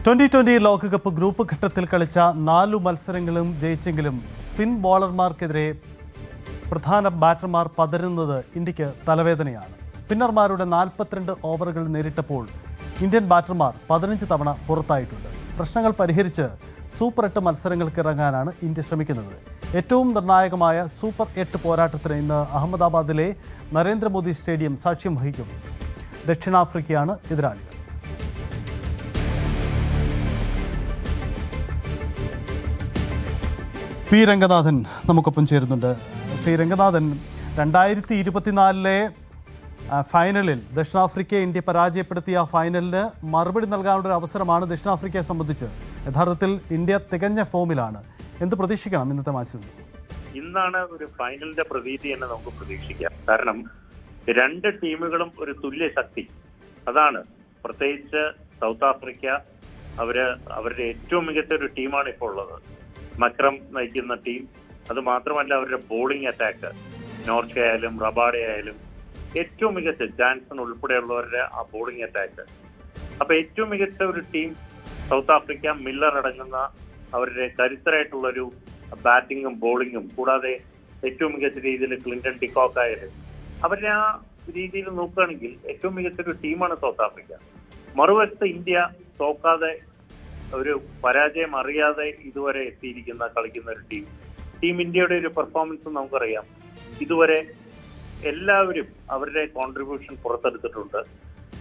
2020 ലോകകപ്പ് ഗ്രൂപ്പ് ഘട്ടത്തിൽ കളിച്ച 4 മത്സരങ്ങളും ജയിച്ചെങ്കിലും സ്പിൻ ബോളർമാർക്കെതിരെ പ്രധാന ബാറ്റർമാർ പതറുന്നത് ഇന്ത്യക്ക് തലവേദനയാണ്. സ്പിന്നർമാരുടെ 42 ഓവറുകൾ നേരിട്ടപ്പോൾ ഇന്ത്യൻ ബാറ്റർമാർ 15 തവണ പുറത്തായിട്ടുണ്ട്. പ്രശ്നങ്ങൾ പരിഹരിച്ച് സൂപ്പർ 8 മത്സരങ്ങൾക്ക് ഇറങ്ങാനാണ് ഇന്ത്യ ശ്രമിക്കുന്നത്. ഏറ്റവും നിർണായകമായ സൂപ്പർ 8 പോരാട്ടത്തിന് ഇന്ന് അഹമ്മദാബാദിലെ നരേന്ദ്രമോദി സ്റ്റേഡിയം സാക്ഷ്യം വഹിക്കും. ദക്ഷിണാഫ്രിക്കയാണ് എതിരാളികൾ. പി രംഗനാഥൻ നമുക്കൊപ്പം ചേരുന്നുണ്ട്. ശ്രീ രംഗനാഥൻ, 2024 ഫൈനലിൽ ദക്ഷിണാഫ്രിക്കയെ ഇന്ത്യ പരാജയപ്പെടുത്തിയ ഫൈനലിന് മറുപടി നൽകാനുള്ള ഒരു അവസരമാണ് ദക്ഷിണാഫ്രിക്കയെ സംബന്ധിച്ച്. യഥാർത്ഥത്തിൽ ഇന്ത്യ തികഞ്ഞ ഫോമിലാണ്. എന്ത് പ്രതീക്ഷിക്കണം ഇന്നത്തെ മാച്ചിൽ? ഇന്നാണ് ഒരു ഫൈനലിന്റെ പ്രതീതി എന്ന് നമുക്ക് പ്രതീക്ഷിക്കാം. കാരണം രണ്ട് ടീമുകളും ഒരു തുല്യ ശക്തി, അതാണ്. പ്രത്യേകിച്ച് സൗത്ത് ആഫ്രിക്ക അവരുടെ ഏറ്റവും മികച്ച ഒരു ടീമാണ് ഇപ്പോൾ ഉള്ളത്. മക്രം നയിക്കുന്ന ടീം. അത് മാത്രമല്ല, അവരുടെ ബോളിംഗ് അറ്റാക്ക്, നോർക്കെ ആയാലും റബാഡെ ആയാലും ഏറ്റവും മികച്ച, ജാൻസൺ ഉൾപ്പെടെയുള്ളവരുടെ ആ ബോളിംഗ് അറ്റാക്ക്. അപ്പൊ ഏറ്റവും മികച്ച ഒരു ടീം സൗത്ത് ആഫ്രിക്ക. മില്ലർ അടങ്ങുന്ന അവരുടെ കരുത്തരായിട്ടുള്ളൊരു ബാറ്റിങ്ങും ബോളിങ്ങും, കൂടാതെ ഏറ്റവും മികച്ച രീതിയിൽ ക്ലിന്റൺ ഡിക്കോക്ക് ആയാലും അവരുടെ ആ രീതിയിൽ നോക്കുകയാണെങ്കിൽ ഏറ്റവും മികച്ചൊരു ടീമാണ് സൗത്ത് ആഫ്രിക്ക. മറുവശത്ത് ഇന്ത്യ തോക്കാതെ, ഒരു പരാജയം അറിയാതെ ഇതുവരെ എത്തിയിരിക്കുന്ന കളിക്കുന്ന ഒരു ടീം ഇന്ത്യയുടെ ഒരു പെർഫോമൻസ് നമുക്കറിയാം. ഇതുവരെ എല്ലാവരും അവരുടെ കോൺട്രിബ്യൂഷൻ പുറത്തെടുത്തിട്ടുണ്ട്.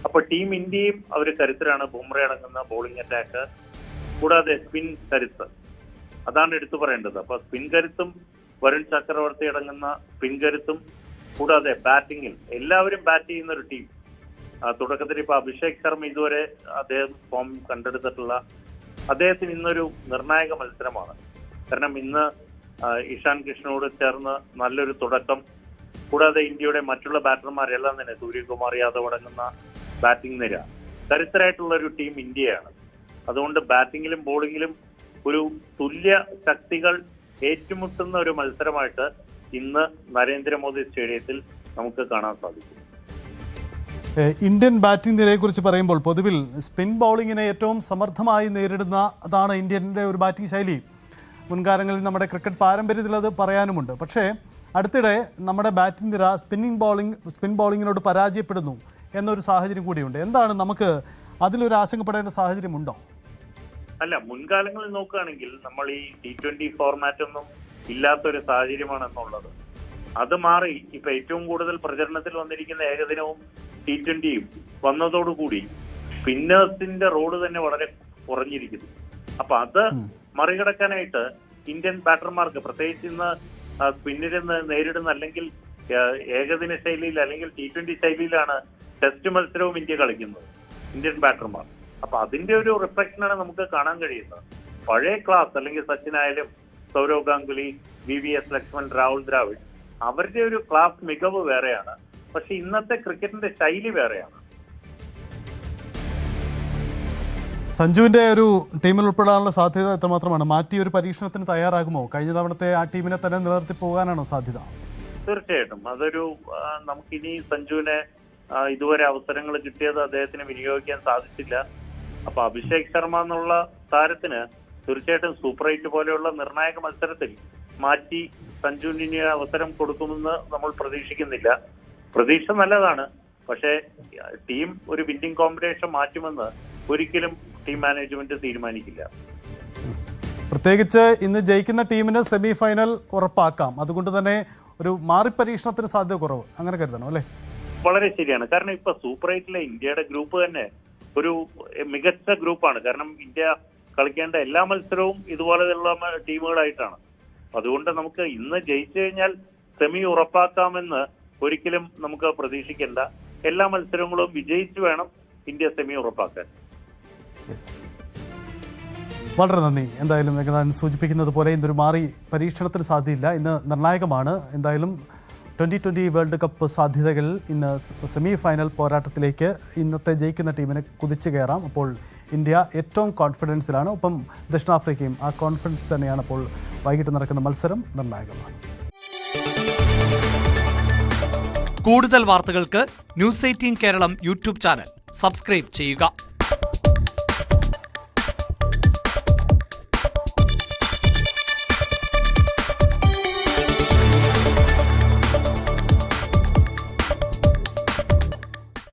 അപ്പൊ ടീം ഇന്ത്യയും അവർ കരുത്തരാണ്. ബുംറ അടങ്ങുന്ന ബോളിംഗ് അറ്റാക്ക്, കൂടാതെ സ്പിൻ കരുത്ത്, അതാണ് എടുത്തു പറയേണ്ടത്. അപ്പൊ സ്പിൻ കരുത്തും വരുൺ ചക്രവർത്തി അടങ്ങുന്ന സ്പിൻ കരുത്തും, കൂടാതെ ബാറ്റിങ്ങിൽ എല്ലാവരും ബാറ്റ് ചെയ്യുന്ന ഒരു ടീം. തുടക്കത്തിൽ ഇപ്പൊ അഭിഷേക് ശർമ്മ ഇതുവരെ അദ്ദേഹം ഫോം കണ്ടെടുത്തിട്ടുള്ള അദ്ദേഹത്തിന് ഇന്നൊരു നിർണായക മത്സരമാണ്. കാരണം ഇന്ന് ഇഷാൻ കിഷനോട് ചേർന്ന് നല്ലൊരു തുടക്കം, കൂടാതെ ഇന്ത്യയുടെ മറ്റുള്ള ബാറ്റർമാരെല്ലാം തന്നെ സൂര്യകുമാർ യാദവ് അടങ്ങുന്ന ബാറ്റിംഗ് നിര, കരുത്തരായിട്ടുള്ള ഒരു ടീം ഇന്ത്യയാണ്. അതുകൊണ്ട് ബാറ്റിങ്ങിലും ബോളിങ്ങിലും ഒരു തുല്യ ശക്തികൾ ഏറ്റുമുട്ടുന്ന ഒരു മത്സരമായിട്ട് ഇന്ന് നരേന്ദ്രമോദി സ്റ്റേഡിയത്തിൽ നമുക്ക് കാണാൻ സാധിക്കും. ഇന്ത്യൻ ബാറ്റിംഗ് നിരയെക്കുറിച്ച് പറയുമ്പോൾ പൊതുവിൽ സ്പിൻ ബൗളിങ്ങിനെ ഏറ്റവും സമർത്ഥമായി നേരിടുന്ന അതാണ് ഇന്ത്യൻ്റെ ഒരു ബാറ്റിംഗ് ശൈലി. മുൻകാലങ്ങളിൽ നമ്മുടെ ക്രിക്കറ്റ് പാരമ്പര്യത്തിൽ അത് പറയാനുമുണ്ട്. പക്ഷേ അടുത്തിടെ നമ്മുടെ ബാറ്റിംഗ് നിര സ്പിൻ ബൗളിങ്ങിനോട് പരാജയപ്പെടുന്നു എന്നൊരു സാഹചര്യം കൂടിയുണ്ട്. എന്താണ് നമുക്ക് അതിലൊരു ആശങ്കപ്പെടേണ്ട സാഹചര്യമുണ്ടോ? അല്ല, മുൻകാലങ്ങളിൽ നോക്കുകയാണെങ്കിൽ നമ്മൾ ഈ T20 ഫോർമാറ്റ് ഒന്നും ഇല്ലാത്തൊരു സാഹചര്യമാണെന്നുള്ളത്. അത് മാറി ഇപ്പൊ ഏറ്റവും കൂടുതൽ പ്രചരണത്തിൽ വന്നിരിക്കുന്ന ഏകദിനവും T20യും വന്നതോടുകൂടി സ്പിന്നേഴ്സിന്റെ റോള് തന്നെ വളരെ കുറഞ്ഞിരിക്കുന്നു. അപ്പൊ അത് മറികടക്കാനായിട്ട് ഇന്ത്യൻ ബാറ്റർമാർക്ക്, പ്രത്യേകിച്ച് ഇന്ന് സ്പിന്നിൽ നേരിടുന്ന, അല്ലെങ്കിൽ ഏകദിന ശൈലിയിൽ അല്ലെങ്കിൽ T20 ശൈലിയിലാണ് ടെസ്റ്റ് മത്സരവും ഇന്ത്യ കളിക്കുന്നത്, ഇന്ത്യൻ ബാറ്റർമാർ. അപ്പൊ അതിന്റെ ഒരു റിഫ്ലക്ഷനാണ് നമുക്ക് കാണാൻ കഴിയുന്നത്. പഴയ ക്ലാസ്, അല്ലെങ്കിൽ സച്ചിൻ ആയാലും സൗരവ് ഗാംഗുലി, VVS ലക്ഷ്മൺ, രാഹുൽ ദ്രാവിഡ്, അവരുടെ ഒരു ക്ലാസ് മികവ് വേറെയാണ്. പക്ഷെ ഇന്നത്തെ ക്രിക്കറ്റിന്റെ ശൈലി വേറെയാണ്. സഞ്ജുവിന്റെ ഒരു ടീമിൽ ഉൾപ്പെടാനുള്ള സാധ്യത എത്രമാത്രമാണ്? മാറ്റി ഒരു പരീക്ഷണത്തിന് തയ്യാറാകുമോ? കഴിഞ്ഞ തവണത്തെ ആ ടീമിനെ തന്നെ നിലനിർത്തി പോകാനാണോ സാധ്യത? തീർച്ചയായിട്ടും അതൊരു, നമുക്കിനി സഞ്ജുവിനെ ഇതുവരെ അവസരങ്ങൾ കിട്ടിയത് അദ്ദേഹത്തിന് വിനിയോഗിക്കാൻ സാധിച്ചില്ല. അപ്പൊ അഭിഷേക് ശർമ്മ എന്നുള്ള താരത്തിന് തീർച്ചയായിട്ടും സൂപ്പർ 8 പോലെയുള്ള നിർണായക മത്സരത്തിൽ മാറ്റി സഞ്ജുവിന് അവസരം കൊടുക്കുമെന്ന് നമ്മൾ പ്രതീക്ഷിക്കുന്നില്ല. പ്രതീക്ഷ നല്ലതാണ്, പക്ഷേ ടീം ഒരു വിന്നിംഗ് കോമ്പിനേഷൻ മാറ്റുമെന്ന് ഒരിക്കലും ടീം മാനേജ്മെന്റ് തീരുമാനിക്കില്ല. പ്രത്യേകിച്ച് ഇന്ന് ജയിക്കുന്ന ടീമിന് സെമി ഫൈനൽ ഉറപ്പാക്കാം. അതുകൊണ്ട് തന്നെ ഒരു മാറിപ്പരീക്ഷണത്തിന് സാധ്യത കുറവ്, അങ്ങനെ കരുതണം അല്ലേ? വളരെ ശരിയാണ്. കാരണം ഇപ്പൊ സൂപ്പർ 8 ഇന്ത്യയുടെ ഗ്രൂപ്പ് തന്നെ ഒരു മികച്ച ഗ്രൂപ്പാണ്. കാരണം ഇന്ത്യ കളിക്കേണ്ട എല്ലാ മത്സരവും ഇതുപോലെയുള്ള ടീമുകളായിട്ടാണ്. അതുകൊണ്ട് നമുക്ക് ഇന്ന് ജയിച്ചു കഴിഞ്ഞാൽ സെമി ഉറപ്പാക്കാമെന്ന് ഒരിക്കലും നമുക്ക് പ്രതീക്ഷിക്കേണ്ട. എല്ലാ മത്സരങ്ങളും വിജയിച്ചു വേണം ഇന്ത്യ സെമി ഉറപ്പാക്കാൻ. വളരെ നന്ദി. എന്തായാലും ഏകദേശം സൂചിപ്പിക്കുന്നത് പോലെ ഇന്നൊരു മാറി പരീക്ഷണത്തിന് സാധ്യതയില്ല. ഇന്ന് നിർണായകമാണ്. എന്തായാലും 2020 വേൾഡ് കപ്പ് സാധ്യതകൾ ഇന്ന് സെമി ഫൈനൽ പോരാട്ടത്തിലേക്ക് ഇന്നത്തെ ജയിക്കുന്ന ടീമിനെ കുതിച്ചു കയറാം. അപ്പോൾ ഇന്ത്യ ഏറ്റവും കോൺഫിഡൻസിലാണ്. ഒപ്പം ദക്ഷിണാഫ്രിക്കയും ആ കോൺഫിഡൻസ് തന്നെയാണ്. അപ്പോൾ വൈകിട്ട് നടക്കുന്ന മത്സരം നിർണായകമാണ്. കൂടുതൽ വാർത്തകൾക്ക് News 18 Keralam YouTube channel subscribe ചെയ്യുക.